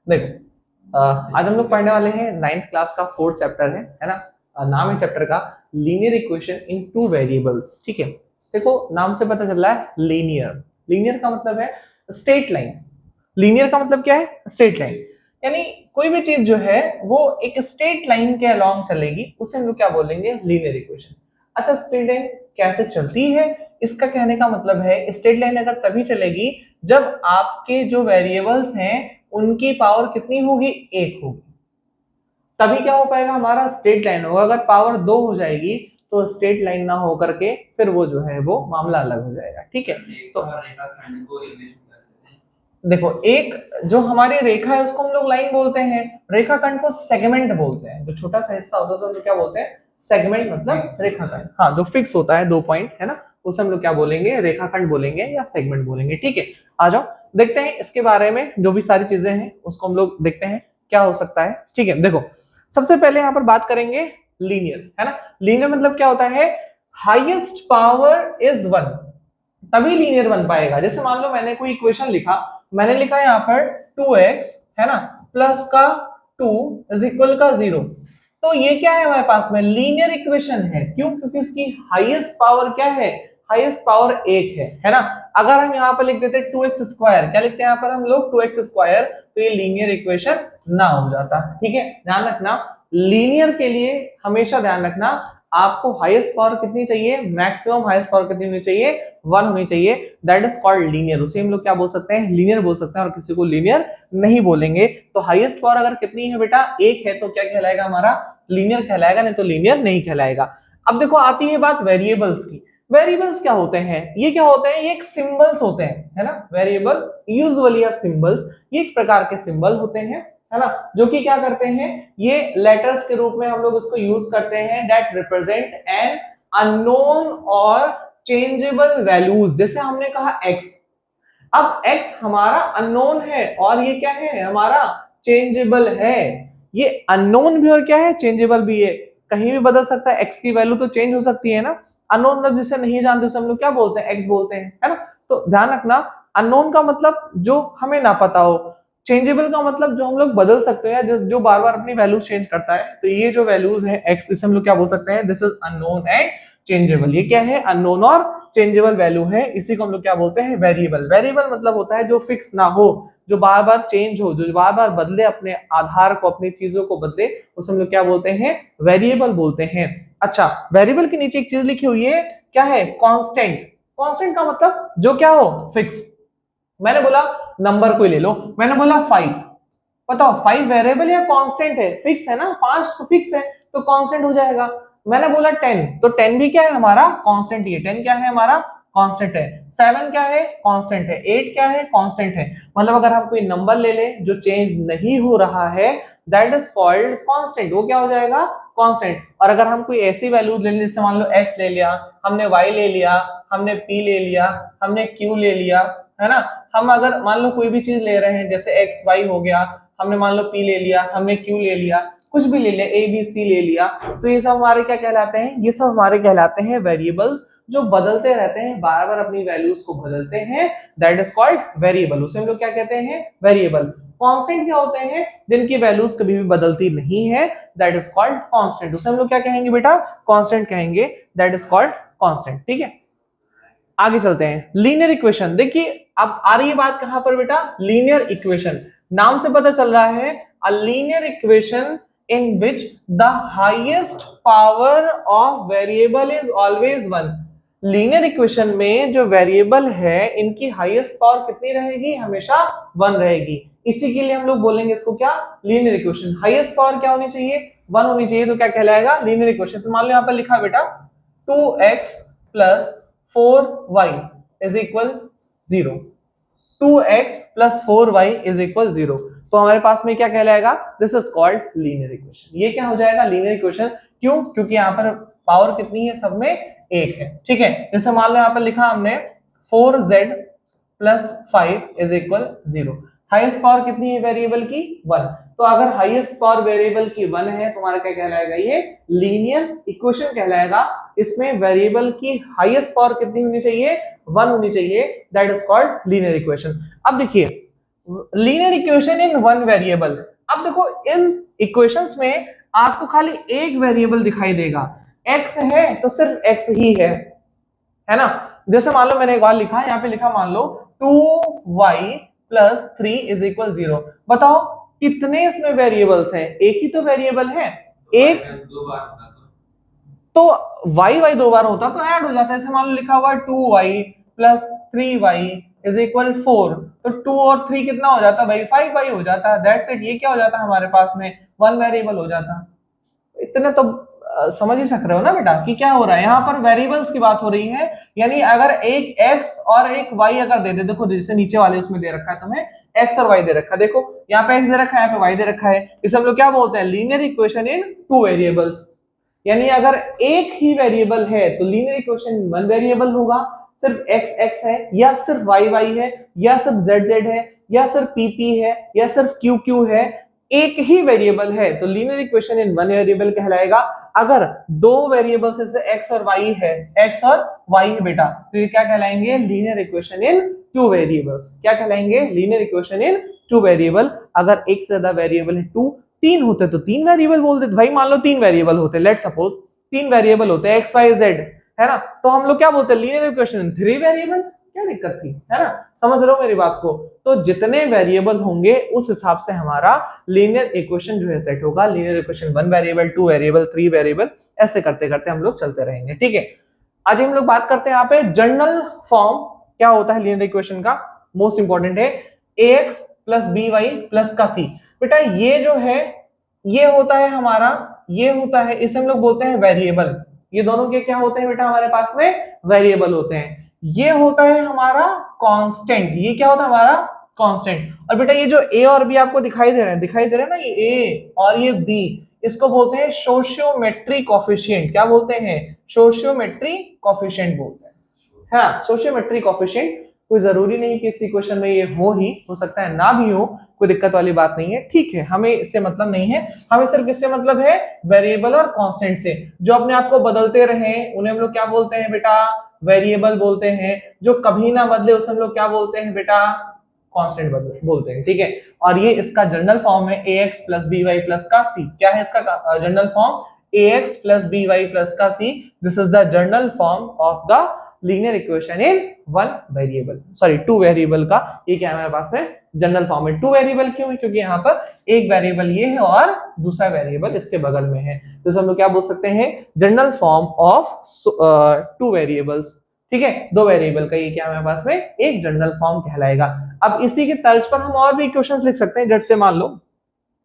देखो आज हम लोग पढ़ने वाले हैं 9th क्लास का 4th चैप्टर है ना। नाम है चैप्टर का linear equation in two variables. ठीक है, देखो नाम से पता चल रहा है लीनियर। लीनियर का मतलब है स्ट्रेट लाइन। लीनियर का मतलब क्या है? स्ट्रेट लाइन, यानी कोई भी चीज जो है वो एक स्ट्रेट लाइन के अलोंग चलेगी, उसे हम लोग क्या बोलेंगे? Linear equation. अच्छा, स्ट्रेट लाइन कैसे चलती है, इसका कहने का मतलब है स्ट्रेट लाइन अगर तभी चलेगी जब आपके जो वेरिएबल्स हैं उनकी पावर कितनी होगी? 1 होगी, तभी क्या हो पाएगा? हमारा स्ट्रेट लाइन होगा। अगर पावर 2 हो जाएगी तो स्ट्रेट लाइन ना हो करके फिर वो जो है वो मामला अलग हो जाएगा। ठीक है, तो देखो एक जो हमारी रेखा है उसको हम लोग लाइन बोलते हैं, रेखाखंड को सेगमेंट बोलते हैं। जो छोटा सा हिस्सा होता है तो हम लोग क्या बोलते हैं? सेगमेंट, मतलब रेखाखंड। हाँ, जो फिक्स होता है 2 पॉइंट है ना, उसे हम लोग क्या बोलेंगे? रेखाखंड बोलेंगे या सेगमेंट बोलेंगे। ठीक है, आ जाओ देखते हैं इसके बारे में, जो भी सारी चीजें हैं उसको हम लोग देखते हैं क्या हो सकता है। ठीक है, देखो सबसे पहले यहाँ पर बात करेंगे लीनियर, है ना। लीनियर मतलब क्या होता है? हाईएस्ट पावर इज 1, तभी लीनियर बन पाएगा। जैसे मान लो मैंने कोई इक्वेशन लिखा, मैंने लिखा यहाँ पर 2x है ना प्लस का 2 इज इक्वल का 0, तो ये क्या है हमारे पास में? लीनियर इक्वेशन है। क्यों? क्योंकि इसकी हाईएस्ट पावर क्या है? हाईएस्ट पावर 1 है ना। अगर हम यहाँ पर लिख देते 2x स्क्वायर, क्या लिखते हैं यहाँ पर हम लोग? 2x स्क्वायर, तो ये लीनियर इक्वेशन ना हो जाता। ठीक है, ध्यान रखना लीनियर के लिए हमेशा ध्यान रखना आपको हाईएस्ट पावर कितनी चाहिए? मैक्सिमम हाईएस्ट पावर कितनी होनी चाहिए? 1 होनी चाहिए। That is called linear. उसे हम लोग क्या बोल सकते हैं? लीनियर बोल सकते हैं, और किसी को लीनियर नहीं बोलेंगे। तो हाईएस्ट पावर अगर कितनी है बेटा? 1 है, तो क्या कहलाएगा हमारा? लीनियर कहलाएगा, नहीं तो लीनियर नहीं कहलाएगा। अब देखो आती है बात वेरिएबल्स की। वेरिएबल्स क्या होते हैं? ये क्या होते हैं? ये एक सिंबल्स होते हैं, है ना। वेरिएबल यूजुअली या सिंबल्स, ये एक प्रकार के सिंबल होते हैं, है ना, जो कि क्या करते हैं? ये लेटर्स के रूप में हम लोग उसको यूज करते हैं दैट रिप्रेजेंट एन अननोन और चेंजेबल वैल्यूज। जैसे हमने कहा x, अब x हमारा अननोन है और ये क्या है? हमारा चेंजेबल है। ये अननोन भी और क्या है? चेंजेबल भी है, कहीं भी बदल सकता है। x की वैल्यू तो चेंज हो सकती है ना। अननोन मतलब जिसे नहीं जानते उसे हम लोग क्या बोलते हैं? x बोलते हैं, है ना। तो ध्यान रखना, अननोन का मतलब जो हमें ना पता हो, चेंजेबल का मतलब जो हम लोग बदल सकते हैं, जो बार बार अपनी वैल्यू चेंज करता है। तो ये जो वैल्यूज है x, इसे हम लोग क्या बोल सकते हैं? This is unknown and changeable. ये क्या है? अननोन और चेंजेबल वैल्यू है, इसी को हम लोग क्या बोलते हैं? वेरिएबल। वेरिएबल मतलब होता है जो फिक्स ना हो, जो बार बार चेंज हो, जो बार बार बदले, अपने आधार को, अपनी चीजों को बदले, उसे हम लोग क्या बोलते हैं? वेरिएबल बोलते हैं। अच्छा, वेरिएबल के नीचे एक चीज लिखी हुई है, क्या है? कांस्टेंट। कांस्टेंट का मतलब जो क्या हो? फिक्स। मैंने बोला नंबर कोई ले लो, मैंने बोला 5, बताओ 5 वेरिएबल या कांस्टेंट है? फिक्स है ना, 5 तो फिक्स है, तो कांस्टेंट हो जाएगा। मैंने बोला 10, तो 10 भी क्या है हमारा? कांस्टेंट ही है। 10 क्या है हमारा? कांस्टेंट है। 7 क्या है? कांस्टेंट है। 8 क्या है? कांस्टेंट है। मतलब अगर हम कोई नंबर ले ले जो चेंज नहीं हो रहा है, दैट इज कॉल्ड कांस्टेंट। वो क्या हो जाएगा? कांस्टेंट। और अगर हम कोई ऐसी वैल्यू ले ले, जैसे मान लो x ले लिया, हमने y ले लिया, हमने p ले लिया, हमने q ले लिया, है ना। हम अगर मान लो कोई भी चीज ले रहे हैं, जैसे x y हो गया, हमने मान लो p ले लिया, हमने q ले लिया, कुछ भी ले लिया, a b c ले लिया, तो ये सब हमारे क्या कहलाते हैं? ये सब हमारे कहलाते हैं वेरिएबल्स, जो बदलते रहते हैं, बार बार अपनी वैल्यूज को बदलते हैं। That is called variable. उसे हम लोग क्या कहते हैं? वेरिएबल। कांस्टेंट क्या होते हैं? जिनकी वैल्यूज कभी भी बदलती नहीं है, दैट इज कॉल्ड कांस्टेंट। उसे हम लोग क्या कहेंगे बेटा? कांस्टेंट कहेंगे। That is called constant. ठीक है, आगे चलते हैं। लीनियर इक्वेशन, देखिए अब आ रही है बात कहां पर बेटा? Linear equation. नाम से पता चल रहा है a linear equation in which the highest power of variable is always 1। Linear equation में जो वेरिएबल है इनकी हाईएस्ट पावर कितनी रहेगी? हमेशा 1 रहेगी। इसी के लिए हम लोग बोलेंगे इसको क्या? Linear equation. हाईएस्ट पावर क्या होनी चाहिए? 1 होनी चाहिए, तो क्या कहलाएगा? Linear equation. मान लो यहां पर लिखा बेटा 2x plus 4y is equal 0। 2x plus 4y is equal 0, तो हमारे पास में क्या कहलाएगा? This is called linear equation. ये क्या हो जाएगा? Linear equation. क्यों? क्योंकि यहाँ पर पावर कितनी है? सब में 1 है। ठीक है, जैसे मान लो यहाँ पर लिखा हमने 4z plus 5 is equal 0। Highest power कितनी है वेरिएबल की? 1। तो अगर हाईएस्ट पावर वेरिएबल की 1 है तो हमारा क्या कहलाएगा? ये लीनियर इक्वेशन कहलाएगा। इसमें वेरिएबल की हाईएस्ट पावर कितनी होनी चाहिए? 1 होनी चाहिए। That is called linear equation. अब देखिए linear equation in one variable. अब देखो इन इक्वेशंस में आपको खाली एक वेरिएबल दिखाई देगा, x है तो सिर्फ x ही है ना। जैसे मान लो मैंने एक बार लिखा, यहाँ पे लिखा मान लो 2y प्लस 3 इज इक्वल 0। बताओ कितने इसमें वेरिएबल्स हैं? एक ही तो वेरिएबल है, एक तो y दो बार होता तो ऐड हो जाता है। जैसे मान लो लिखा हुआ 2y plus 3y is equal 4, तो 2 और 3 कितना हो जाता भाई? 5y हो जाता। That's it. ये क्या हो जाता हमारे पास में? वन वेरिएबल हो जाता। इतने तो समझ ही सक रहे हो ना बेटा कि क्या हो रहा है यहाँ पर? वेरिएबल्स की बात हो रही है। यानी अगर एक x और एक y अगर दे दे, देखो जैसे नीचे वाले उसमें दे रखा है तुम्हें x और y दे रखा है, देखो यहाँ पे x दे रखा है, यहाँ पे y दे रखा है, इसे हम लोग क्या बोलते हैं? Linear equation in two variables. यानी अगर एक ही वेरिएबल है तो लीनियर इक्वेशन वन वेरिएबल होगा, सिर्फ x x है या सिर्फ y y है या सिर्फ z z है या सिर्फ p p है या सिर्फ q q है, एक ही वेरिएबल है तो linear equation in one variable कहलाएगा। अगर दो वेरिएबल जैसे x और y है, x और y है बेटा, तो ये क्या कहलाएंगे? Linear equation in two variables. क्या कहलाएंगे? Linear equation in two variable. अगर एक से ज्यादा वेरिएबल है, टू, तीन होते तो तीन वेरिएबल बोल देते भाई। मान लो तीन वेरिएबल होते, लेट सपोज तीन वेरिएबल होते x y z, है ना, तो हम लोग क्या बोलते हैं? Linear equation in three variable. क्या दिक्कत थी, है ना? समझ रहे हो मेरी बात को? तो जितने वेरिएबल होंगे उस हिसाब से हमारा लीनियर इक्वेशन जो है सेट होगा। Linear equation one variable, two variable, three variable, ऐसे करते करते हम लोग चलते रहेंगे। ठीक है, आज हम लोग बात करते हैं यहाँ पे जनरल फॉर्म क्या होता है लीनियर इक्वेशन का। मोस्ट इंपॉर्टेंट है ax plus B Y plus का c। बेटा ये जो है ये होता है हमारा, ये होता है, इसे हम लोग बोलते हैं वेरिएबल। ये दोनों के क्या होते हैं बेटा? हमारे पास में वेरिएबल होते हैं। ये होता है हमारा कांस्टेंट। ये क्या होता है? हमारा कांस्टेंट। और बेटा ये जो a और b आपको दिखाई दे रहे हैं, दिखाई दे रहे हैं ना, ये a और ये b, इसको बोलते हैं सोशियोमेट्री कोफिशिएंट। क्या बोलते हैं? सोशियोमेट्री कोफिशिएंट बोलते हैं। हाँ, सोशियोमेट्री कोफिशिएंट। कोई जरूरी नहीं कि इस इक्वेशन में ये हो सकता है ना भी हो, कोई दिक्कत वाली बात नहीं है। ठीक है, हमें इससे मतलब नहीं है, हमें सिर्फ इससे मतलब है वेरिएबल और कांस्टेंट से। जो अपने आप को बदलते रहे उन्हें हम लोग क्या बोलते हैं बेटा? वेरिएबल बोलते हैं। जो कभी ना बदले उसे हम लोग क्या बोलते हैं बेटा? कांस्टेंट बोलते हैं। ठीक है, और ये इसका जनरल फॉर्म है ax plus B Y plus का c। क्या है इसका general form? ax plus B Y plus का c। This is the general form of the linear equation in one variable, sorry two variable का। ये क्या है हमारे पास है? जनरल फॉर्म है। टू वेरिएबल क्यों है? क्योंकि यहाँ पर एक वेरिएबल ये है और दूसरा वेरिएबल इसके बगल में है, तो हम लोग क्या बोल सकते हैं? General form of two variables. ठीक है, दो वेरिएबल का ये क्या हमारे पास में एक जनरल फॉर्म कहलाएगा। अब इसी के तर्ज पर हम और भी इक्वेशंस लिख सकते हैं। जैसे मान लो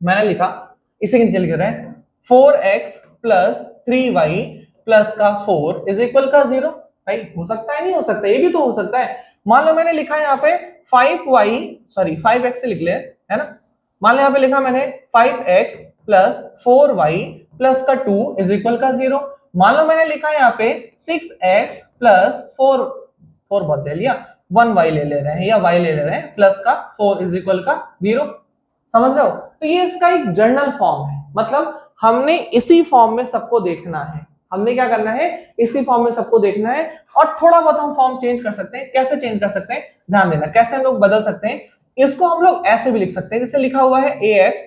मैंने लिखा, इसे के नीचे लिख रहे हैं 4x प्लस 3y प्लस का 4 इज इक्वल का 0। भाई हो सकता है, नहीं हो सकता? ये भी तो हो सकता है। मान लो मैंने लिखा है यहाँ पे 5x से लिख ले, है ना। मान लो यहाँ पे लिखा मैंने 5x प्लस 4y प्लस का 2 इज इक्वल का 0। मान लो मैंने लिखा है यहाँ पे 6x प्लस 4 बदल लिया, 1y ले रहे हैं या y ले रहे हैं, प्लस का 4 इज इक्वल का 0। समझ रहे हो? तो ये इसका एक जनरल फॉर्म है। मतलब हमने इसी फॉर्म में सबको देखना है। हमने क्या करना है? इसी फॉर्म में सबको देखना है। और थोड़ा बहुत हम फॉर्म चेंज कर सकते हैं। कैसे चेंज कर सकते हैं? ध्यान देना कैसे हम लोग बदल सकते हैं। इसको हम लोग ऐसे भी लिख सकते हैं, जैसे लिखा हुआ है ax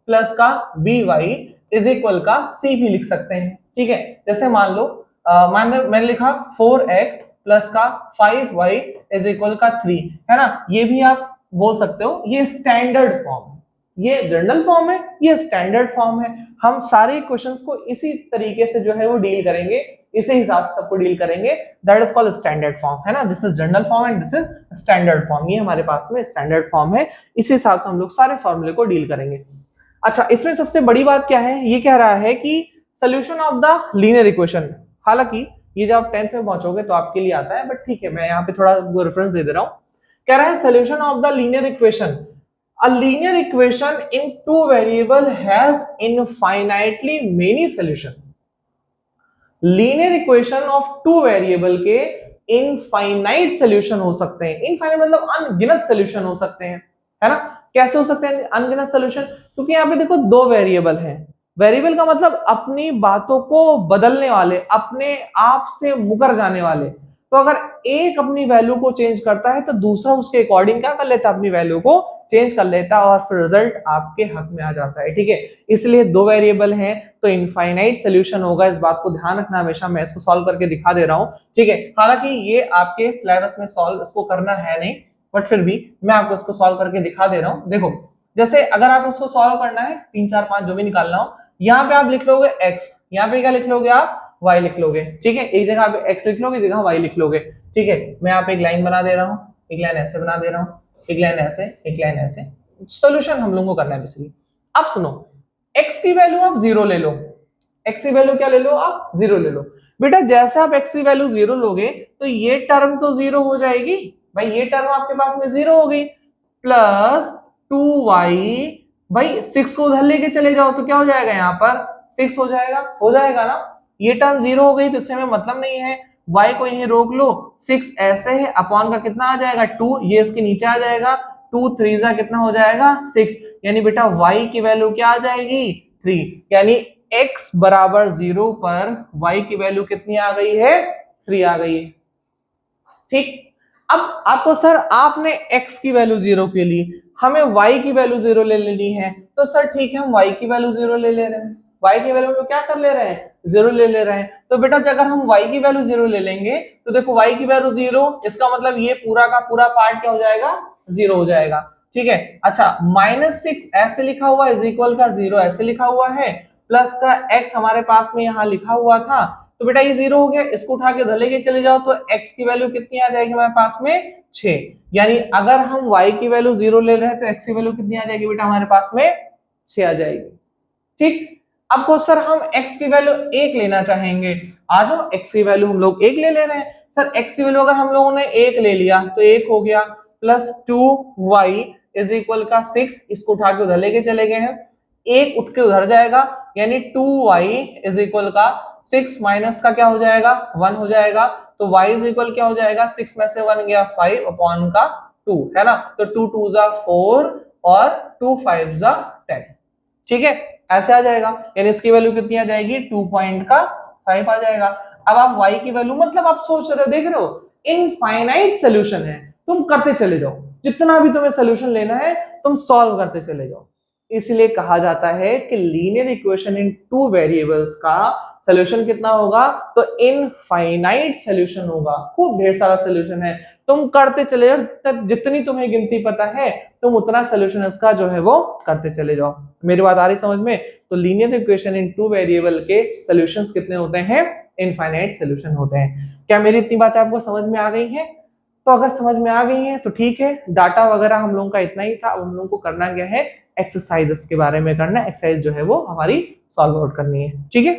प्लस का by इज इक्वल का c भी लिख सकते हैं। ठीक है, जैसे मान लो मैंने लिखा 4x प्लस का 5y इज इक्वल का 3, है ना। ये भी आप बोल सकते हो। ये स्टैंडर्ड फॉर्म है, ये जनरल फॉर्म है, ये स्टैंडर्ड फॉर्म है। हम सारे क्वेश्चंस को इसी तरीके से जो है वो डील करेंगे, इसी हिसाब से सबको डील करेंगे। That is called standard form, है ना। This is general form and this is standard form. ये हमारे पास में स्टैंडर्ड फॉर्म है, इसी हिसाब से हम लोग सारे फॉर्मूले को डील करेंगे। अच्छा, इसमें सबसे बड़ी बात क्या है? ये कह रहा है कि solution of the linear equation. हालांकि ये जब आप 10th में पहुंचोगे तो आपके लिए आता है, बट ठीक है, मैं यहाँ पे थोड़ा रेफरेंस दे रहा हूँ। कह रहा है solution of the linear equation. A linear equation in two variable has infinitely many solution. Linear equation of two variable के infinite solution हो सकते हैं। Infinite मतलब अनगिनत solution हो सकते हैं, है ना। कैसे हो सकते हैं अनगिनत solution? क्योंकि यहाँ पे देखो दो वेरिएबल हैं। वेरिएबल का मतलब अपनी बातों को बदलने वाले, अपने आप से मुकर जाने वाले। तो अगर एक अपनी वैल्यू को चेंज करता है तो दूसरा उसके अकॉर्डिंग क्या कर लेता है, अपनी वैल्यू को चेंज कर लेता है और फिर रिजल्ट आपके हक में आ जाता है। ठीक है, इसलिए दो वेरिएबल हैं तो इनफाइनाइट सोल्यूशन होगा, इस बात को ध्यान रखना हमेशा। मैं इसको सॉल्व करके दिखा दे रहा हूं, ठीक है। हालांकि ये आपके सिलेबस में सॉल्व इसको करना है नहीं, बट फिर भी मैं आपको इसको सॉल्व करके दिखा दे रहा हूं। देखो, जैसे अगर आप उसको सॉल्व करना है 3 4 5 जो भी निकालना हो, यहाँ पे आप लिख लोगे x, यहाँ पे क्या लिख लोगे आप y लिख लोगे। ठीक है, एक जगह आप x लिख लोगे, एक जगह y लिख लोगे। ठीक है, मैं यहाँ पे एक लाइन बना दे रहा हूँ, एक लाइन ऐसे बना दे रहा हूँ, एक लाइन ऐसे, एक लाइन ऐसे। सोल्यूशन हम लोगों को करना है बेसिकली। अब सुनो, x की वैल्यू आप 0 ले लो, x की वैल्यू क्या ले लो आप 0 ले लो। बेटा जैसे आप x की वैल्यू 0 लोगे तो ये टर्म तो 0 हो जाएगी भाई, ये टर्म आपके पास में 0 हो गई, प्लस 2y भाई 6 को उधर लेके चले जाओ तो क्या हो जाएगा, यहाँ पर 6 हो जाएगा ना। ये टर्म 0 हो गई तो इससे हमें मतलब नहीं है, y को यहीं रोक लो, 6 ऐसे है, अपॉन का कितना आ जाएगा 2, ये इसके नीचे आ जाएगा, 2 3 जा कितना हो जाएगा 6, यानी बेटा y की वैल्यू क्या आ जाएगी 3, यानी x बराबर 0 पर y की वैल्यू कितनी आ गई है 3 आ गई है। ठीक, अब आपको सर आपने x की वैल्यू 0 के लिए, हमें y की वैल्यू 0 ले लेनी है, तो सर ठीक है हम y की वैल्यू 0 ले ले रहे हैं, y की वैल्यू में क्या कर ले रहे हैं 0 ले ले रहे हैं। तो बेटा अगर हम y की वैल्यू 0 ले लेंगे तो देखो y की वैल्यू 0, इसका मतलब ये पूरा का पूरा पार्ट क्या हो जाएगा 0 हो जाएगा। ठीक है, अच्छा -6 ऐसे लिखा हुआ है, इज इक्वल का 0 ऐसे लिखा हुआ है, प्लस का x हमारे पास में यहाँ लिखा हुआ था, तो बेटा ये 0 हो गया, इसको उठा के धले के चले जाओ तो x की वैल्यू कितनी आ जाएगी हमारे पास में 6, यानी अगर हम y की वैल्यू 0 ले रहे हैं तो x की वैल्यू कितनी आ जाएगी बेटा हमारे पास में 6 आ जाएगी। ठीक, अब को सर हम x की वैल्यू 1 लेना चाहेंगे, आ जाओ x की वैल्यू हम लोग 1 ले ले रहे हैं। सर x की वैल्यू अगर हम लोगों ने 1 ले लिया तो 1 हो गया, प्लस 2y इज इक्वल का 6, इसको उठा के उधर लेके चले गए हैं, 1 उठ के उधर जाएगा, यानी 2y इज इक्वल का 6 माइनस का क्या हो जाएगा 1 हो जाएगा, तो y इज इक्वल क्या हो जाएगा 6 में से 1 गया 5 अपॉन का 2 है ना, तो 2 2 जा 4 और 2 5 जा 10। ठीक है, ऐसे आ जाएगा, यानी इसकी वैल्यू कितनी आ जाएगी 2.5 आ जाएगा। अब आप y की वैल्यू, मतलब आप सोच रहे हो, देख रहे हो इनफाइनाइट सोल्यूशन है, तुम करते चले जाओ, जितना भी तुम्हें सोल्यूशन लेना है तुम सॉल्व करते चले जाओ। इसलिए कहा जाता है कि लीनियर इक्वेशन इन 2 वेरिएबल्स का सॉल्यूशन कितना होगा, तो इनफाइनाइट सॉल्यूशन होगा, खूब ढेर सारा सॉल्यूशन है, तुम करते चले जाओ, जितनी तुम्हें गिनती पता है तुम उतना सॉल्यूशन इसका जो है वो करते चले जाओ। मेरी बात आ रही समझ में? तो लीनियर इक्वेशन इन 2 वेरिएबल के सॉल्यूशंस कितने होते हैं, इनफाइनाइट सॉल्यूशन होते हैं। क्या मेरी इतनी बातें आपको समझ में आ गई हैं? तो अगर समझ में आ गई है तो ठीक है, डाटा वगैरह हम लोगों का इतना ही था। अब हम लोगों को करना क्या है, एक्सरसाइजेस के बारे में करना है, एक्सरसाइज जो है वो हमारी सॉल्व आउट करनी है। ठीक है।